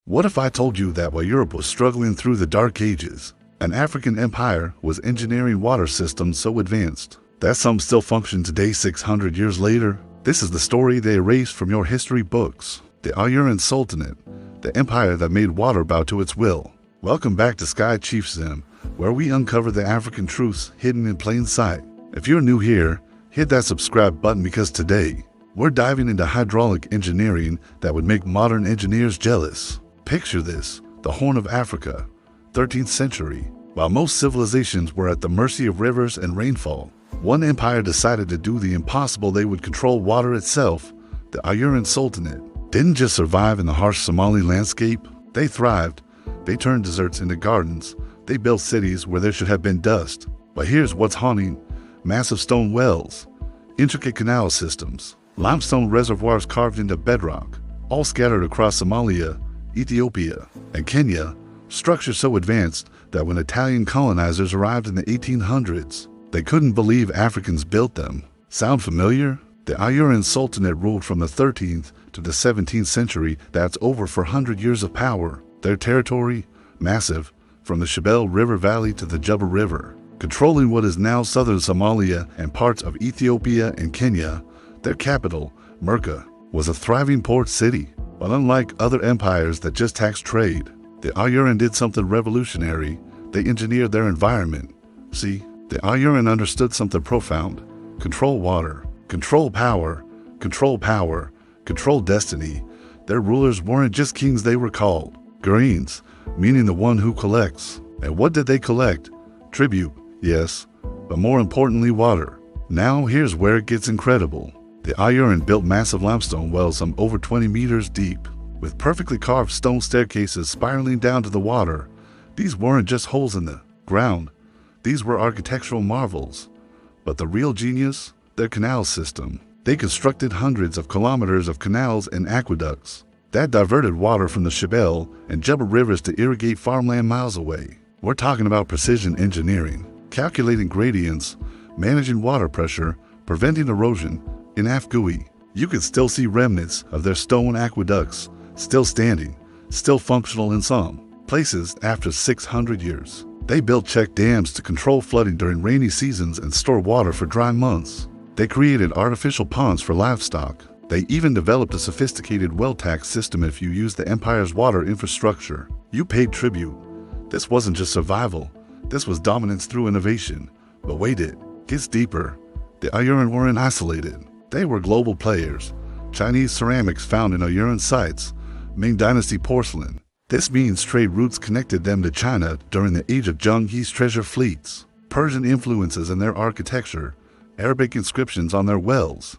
What if I told you that while Europe was struggling through the Dark Ages, an African empire was engineering water systems so advanced that some still function today 600 years later? This is the story they erased from your history books. The Ajuran Sultanate, the empire that made water bow to its will. Welcome back to Sky Chiefdom, where we uncover the African truths hidden in plain sight. If you're new here, hit that subscribe button because today, we're diving into hydraulic engineering that would make modern engineers jealous. Picture this, the Horn of Africa, 13th century. While most civilizations were at the mercy of rivers and rainfall, one empire decided to do the impossible. They would control water itself. The Ajuran Sultanate didn't just survive in the harsh Somali landscape, they thrived. They turned deserts into gardens. They built cities where there should have been dust. But here's what's haunting: massive stone wells, intricate canal systems, limestone reservoirs carved into bedrock, all scattered across Somalia, Ethiopia, and Kenya, structures so advanced that when Italian colonizers arrived in the 1800s, they couldn't believe Africans built them. Sound familiar? The Ajuran Sultanate ruled from the 13th to the 17th century. That's over 400 years of power. Their territory? Massive, from the Shabelle River Valley to the Juba River. Controlling what is now southern Somalia and parts of Ethiopia and Kenya, their capital, Merka, was a thriving port city. But unlike other empires that just taxed trade, the Ajuran did something revolutionary. They engineered their environment. See, the Ajuran understood something profound: control water, control power, control power, control destiny. Their rulers weren't just kings, they were called Greens, meaning the one who collects. And what did they collect? Tribute, yes, but more importantly, water. Now here's where it gets incredible. The Ajuran built massive limestone wells some over 20 meters deep, with perfectly carved stone staircases spiraling down to the water. These weren't just holes in the ground, these were architectural marvels. But the real genius? Their canal system. They constructed hundreds of kilometers of canals and aqueducts that diverted water from the Shabelle and Juba rivers to irrigate farmland miles away. We're talking about precision engineering, calculating gradients, managing water pressure, preventing erosion. In Afgui, you could still see remnants of their stone aqueducts, still standing, still functional in some places after 600 years. They built check dams to control flooding during rainy seasons and store water for dry months. They created artificial ponds for livestock. They even developed a sophisticated well tax system. If you used the empire's water infrastructure, you paid tribute. This wasn't just survival, this was dominance through innovation. But wait, it gets deeper. The Ajuran weren't isolated. They were global players. Chinese ceramics found in Ajuran sites, Ming Dynasty porcelain. This means trade routes connected them to China during the age of Zhenghi's treasure fleets. Persian influences in their architecture, Arabic inscriptions on their wells,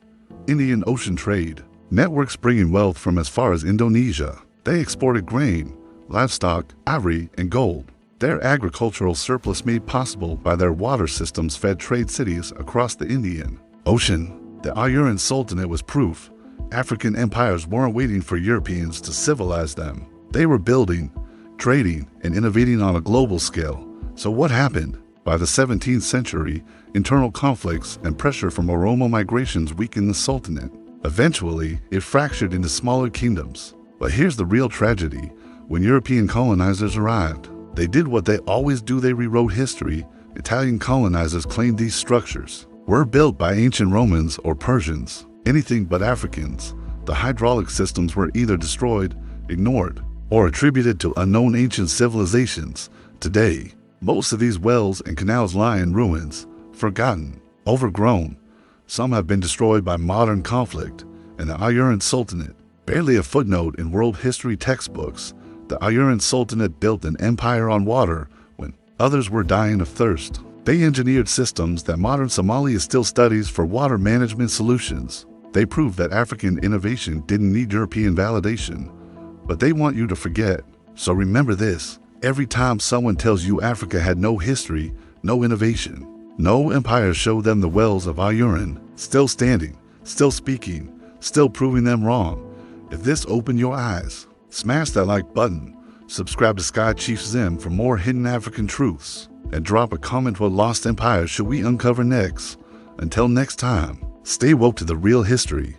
Indian Ocean trade, networks bringing wealth from as far as Indonesia. They exported grain, livestock, ivory, and gold. Their agricultural surplus made possible by their water systems fed trade cities across the Indian Ocean. The Ajuran Sultanate was proof African empires weren't waiting for Europeans to civilize them. They were building, trading, and innovating on a global scale. So what happened? By the 17th century, internal conflicts and pressure from Oromo migrations weakened the Sultanate. Eventually, it fractured into smaller kingdoms. But here's the real tragedy. When European colonizers arrived, they did what they always do: they rewrote history. Italian colonizers claimed these structures were built by ancient Romans or Persians, anything but Africans. The hydraulic systems were either destroyed, ignored, or attributed to unknown ancient civilizations. Today, most of these wells and canals lie in ruins, forgotten, overgrown. Some have been destroyed by modern conflict, and the Ajuran Sultanate, barely a footnote in world history textbooks. The Ajuran Sultanate built an empire on water when others were dying of thirst. They engineered systems that modern Somalia still studies for water management solutions. They proved that African innovation didn't need European validation. But they want you to forget. So remember this: every time someone tells you Africa had no history, no innovation, no empire showed them the wells of Ajuran, still standing, still speaking, still proving them wrong. If this opened your eyes, smash that like button, subscribe to Sky Chiefdom for more hidden African truths, and drop a comment: what lost empire should we uncover next? Until next time, stay woke to the real history.